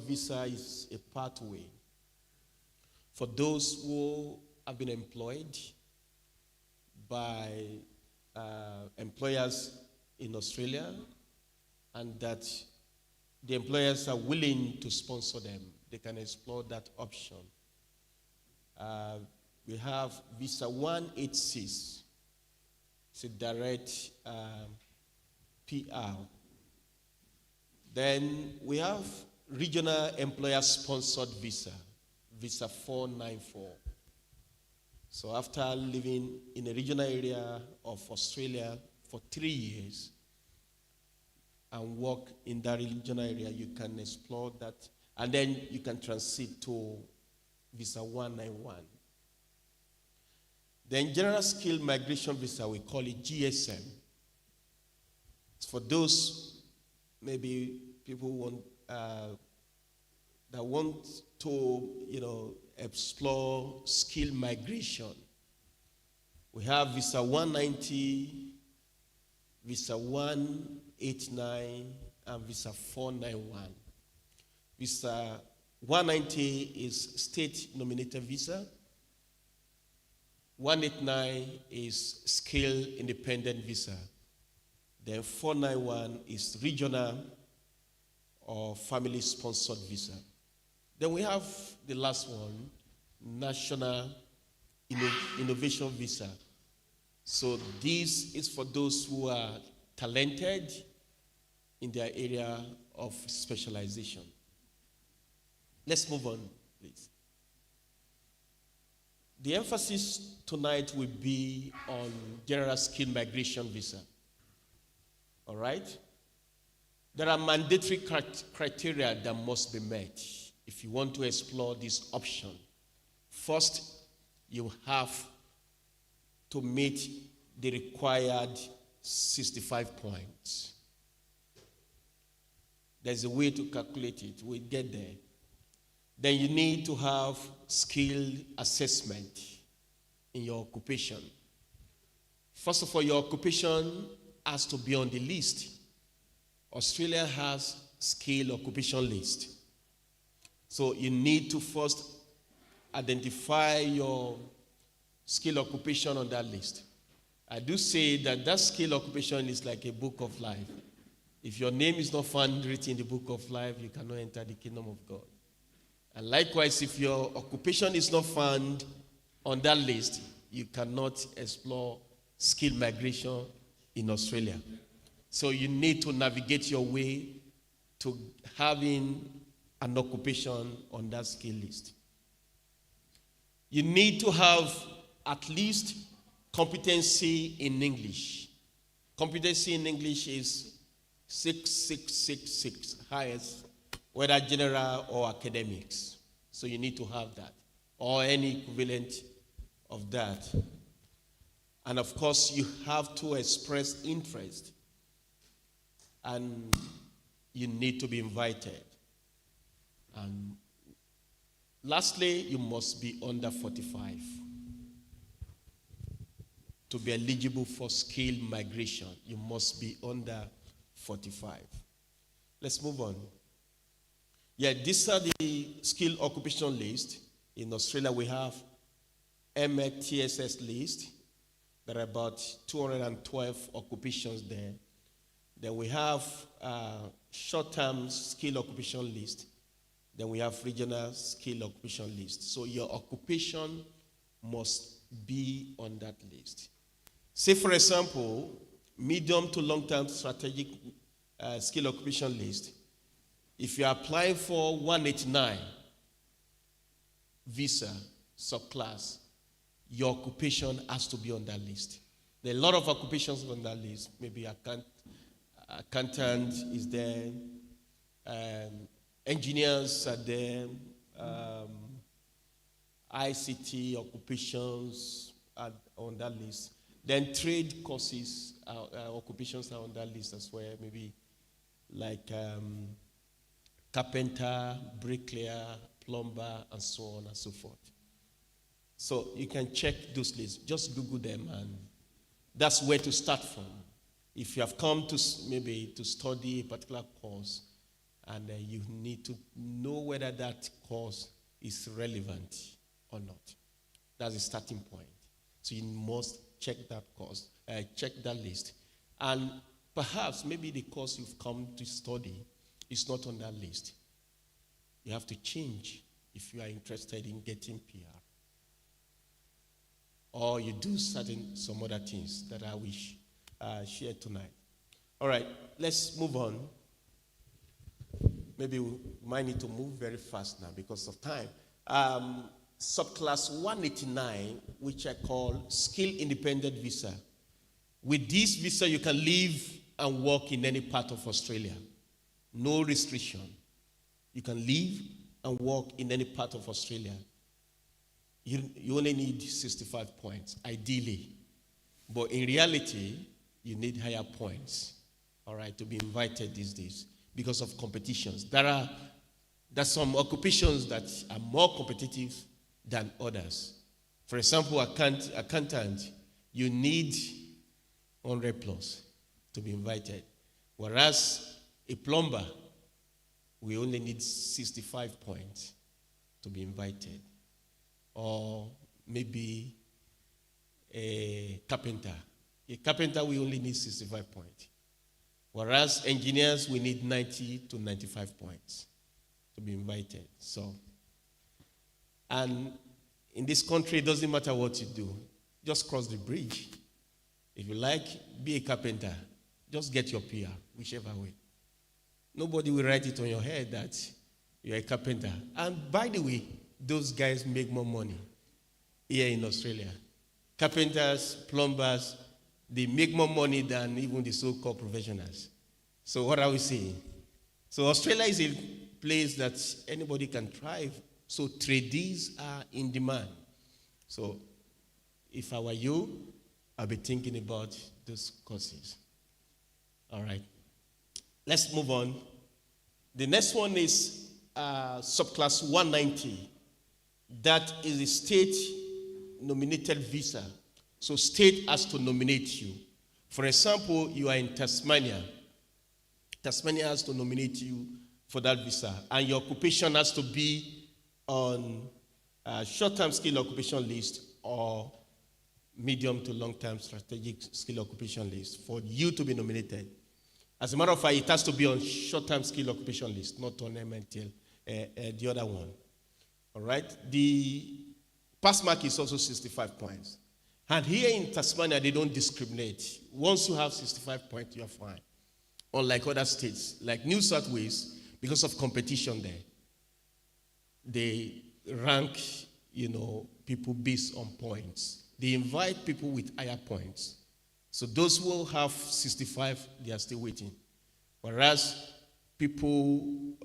visa is a pathway for those who have been employed by employers in Australia, and that the employers are willing to sponsor them. They can explore that option. We have Visa 186. It's a direct PR. Then we have regional employer-sponsored visa, Visa 494. So after living in a regional area of Australia for 3 years and work in that regional area, you can explore that, and then you can transit to Visa 191. Then General Skill Migration Visa, we call it GSM. It's for those maybe people want that want to explore skill migration. We have Visa 190, Visa 189, and Visa 491. Visa 190 is state-nominated visa. 189 is skill-independent visa. Then 491 is regional or family-sponsored visa. Then we have the last one, National Innovation Visa. So this is for those who are talented in their area of specialization. Let's move on, please. The emphasis tonight will be on General Skill Migration Visa. All right? There are mandatory criteria that must be met if you want to explore this option. First, you have to meet the required 65 points. There's a way to calculate it. We'll get there. Then you need to have skill assessment in your occupation. First of all, your occupation has to be on the list. Australia has skill occupation list. So you need to first identify your skill occupation on that list. I do say that that skill occupation is like a book of life. If your name is not found written in the book of life, you cannot enter the kingdom of God. And likewise, if your occupation is not found on that list, you cannot explore skill migration in Australia. So you need to navigate your way to having an occupation on that skill list. You need to have at least competency in English. Competency in English is 6666, highest, whether general or academics. So you need to have that, or any equivalent of that. And of course, you have to express interest, and you need to be invited. And lastly, you must be under 45 to be eligible for skill migration. You must be under 45. Let's move on. Yeah, these are the skill occupation list. In Australia, we have MEC TSS list. There are about 212 occupations there. Then we have short-term skill occupation list. Then we have regional skill occupation list. So your occupation must be on that list. Say, for example, medium to long-term strategic skill occupation list. If you're applying for 189 visa subclass, your occupation has to be on that list. There are a lot of occupations on that list. Maybe accountant is there, engineers are there, ICT occupations are on that list. Then trade courses, occupations are on that list as well, maybe like carpenter, bricklayer, plumber, and so on and so forth. So you can check those lists. Just Google them, and that's where to start from. If you have come to maybe to study a particular course and you need to know whether that course is relevant or not. That's the starting point. So you must check that course, check that list. And perhaps maybe the course you've come to study is not on that list. You have to change if you are interested in getting PR. Or you do some other things that I wish share tonight. All right, let's move on. Maybe we might need to move very fast now because of time. Subclass 189, which I call Skill Independent Visa. With this visa, you can live and work in any part of Australia. No restriction. You can live and work in any part of Australia. You only need 65 points, ideally. But in reality, you need higher points, all right, to be invited these days because of competitions. There's some occupations that are more competitive than others. For example, accountant, you need 100 plus to be invited. Whereas a plumber, we only need 65 points to be invited. Or maybe a carpenter. A carpenter, we only need 65 points. Whereas engineers, we need 90 to 95 points to be invited. So, and in this country, it doesn't matter what you do. Just cross the bridge. If you like, be a carpenter. Just get your PR, whichever way. Nobody will write it on your head that you're a carpenter. And by the way, those guys make more money here in Australia. Carpenters, plumbers, they make more money than even the so-called professionals. So what are we saying? So Australia is a place that anybody can thrive. So tradies are in demand. So if I were you, I'll be thinking about those courses. All right. Let's move on. The next one is subclass 190. That is a state-nominated visa. So state has to nominate you. For example, you are in Tasmania. Tasmania has to nominate you for that visa. And your occupation has to be on a short-term skill occupation list or medium to long-term strategic skill occupation list for you to be nominated. As a matter of fact, it has to be on short-term skill occupation list, not on MNTL, the other one. All right? The pass mark is also 65 points. And here in Tasmania, they don't discriminate. Once you have 65 points, you're fine. Unlike other states, like New South Wales, because of competition there, they rank, people based on points. They invite people with higher points. So those who have 65, they are still waiting. Whereas people